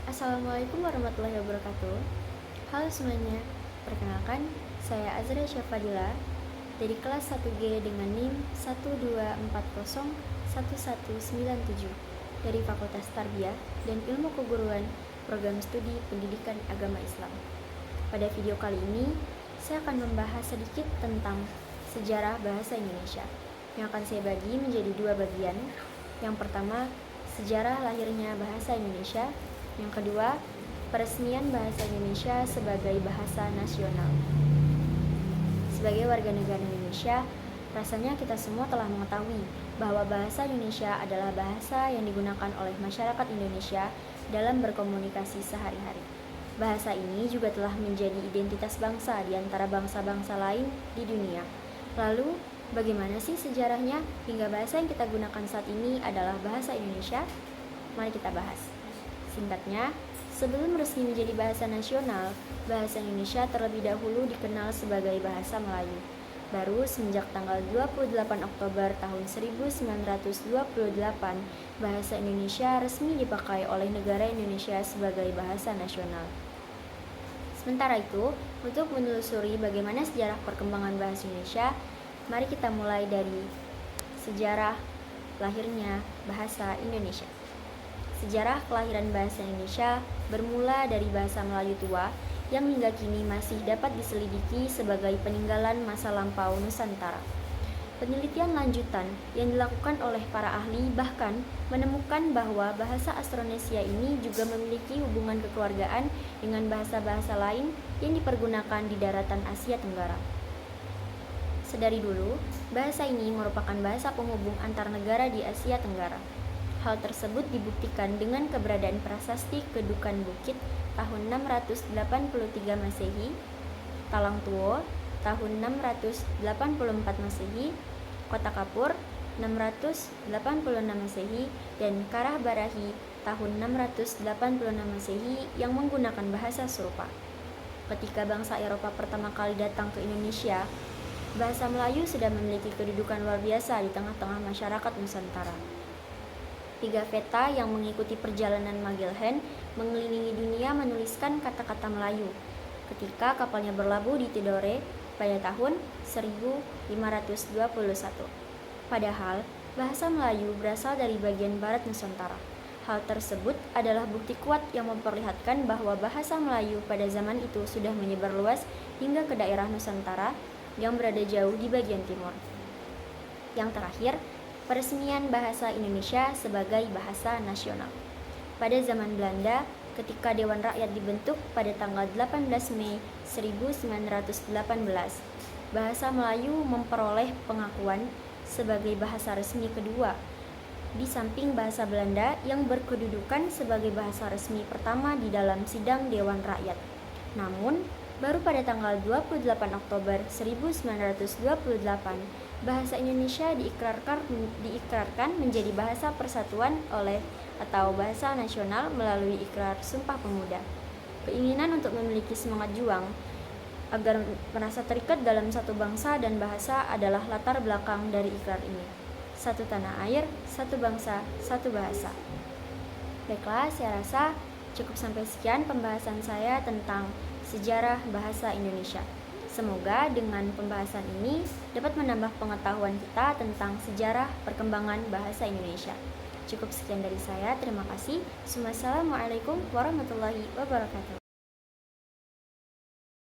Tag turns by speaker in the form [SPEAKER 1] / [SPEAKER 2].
[SPEAKER 1] Assalamualaikum warahmatullahi wabarakatuh. Halo semuanya, perkenalkan saya Azra Syafadila dari kelas 1G dengan NIM 124011197 dari Fakultas Tarbiyah dan Ilmu Keguruan Program Studi Pendidikan Agama Islam. Pada video kali ini, saya akan membahas sedikit tentang sejarah bahasa Indonesia yang akan saya bagi menjadi dua bagian. Yang pertama, sejarah lahirnya bahasa Indonesia. Yang kedua, peresmian bahasa Indonesia sebagai bahasa nasional. Sebagai warga negara Indonesia, rasanya kita semua telah mengetahui bahwa bahasa Indonesia adalah bahasa yang digunakan oleh masyarakat Indonesia dalam berkomunikasi sehari-hari. Bahasa ini juga telah menjadi identitas bangsa di antara bangsa-bangsa lain di dunia. Lalu, bagaimana sih sejarahnya hingga bahasa yang kita gunakan saat ini adalah bahasa Indonesia? Mari kita bahas. Singkatnya, sebelum resmi menjadi bahasa nasional, bahasa Indonesia terlebih dahulu dikenal sebagai bahasa Melayu. Baru semenjak tanggal 28 Oktober tahun 1928, bahasa Indonesia resmi dipakai oleh negara Indonesia sebagai bahasa nasional. Sementara itu, untuk menelusuri bagaimana sejarah perkembangan bahasa Indonesia, mari kita mulai dari sejarah lahirnya bahasa Indonesia. Sejarah kelahiran bahasa Indonesia bermula dari bahasa Melayu tua yang hingga kini masih dapat diselidiki sebagai peninggalan masa lampau Nusantara. Penelitian lanjutan yang dilakukan oleh para ahli bahkan menemukan bahwa bahasa Austronesia ini juga memiliki hubungan kekeluargaan dengan bahasa-bahasa lain yang dipergunakan di daratan Asia Tenggara. Sedari dulu, bahasa ini merupakan bahasa penghubung antar negara di Asia Tenggara. Hal tersebut dibuktikan dengan keberadaan prasasti Kedukan Bukit tahun 683 Masehi, Talang Tuo tahun 684 Masehi, Kota Kapur 686 Masehi, dan Karah Barahi tahun 686 Masehi yang menggunakan bahasa serupa. Ketika bangsa Eropa pertama kali datang ke Indonesia, bahasa Melayu sudah memiliki kedudukan luar biasa di tengah-tengah masyarakat Nusantara. 3 Veta yang mengikuti perjalanan Magellan mengelilingi dunia menuliskan kata-kata Melayu ketika kapalnya berlabuh di Tidore pada tahun 1521. Padahal, bahasa Melayu berasal dari bagian barat Nusantara. Hal tersebut adalah bukti kuat yang memperlihatkan bahwa bahasa Melayu pada zaman itu sudah menyebar luas hingga ke daerah Nusantara yang berada jauh di bagian timur. Yang terakhir, peresmian bahasa Indonesia sebagai bahasa nasional. Pada zaman Belanda, ketika Dewan Rakyat dibentuk pada tanggal 18 Mei 1918, bahasa Melayu memperoleh pengakuan sebagai bahasa resmi kedua, di samping bahasa Belanda yang berkedudukan sebagai bahasa resmi pertama di dalam sidang Dewan Rakyat. Namun, baru pada tanggal 28 Oktober 1928, bahasa Indonesia diikrarkan menjadi bahasa persatuan atau bahasa nasional melalui Ikrar Sumpah Pemuda. Keinginan untuk memiliki semangat juang agar merasa terikat dalam satu bangsa dan bahasa adalah latar belakang dari ikrar ini. Satu tanah air, satu bangsa, satu bahasa. Baiklah, saya rasa cukup sampai sekian pembahasan saya tentang sejarah bahasa Indonesia. Semoga dengan pembahasan ini dapat menambah pengetahuan kita tentang sejarah perkembangan bahasa Indonesia. Cukup sekian dari saya, terima kasih. Wassalamualaikum warahmatullahi wabarakatuh.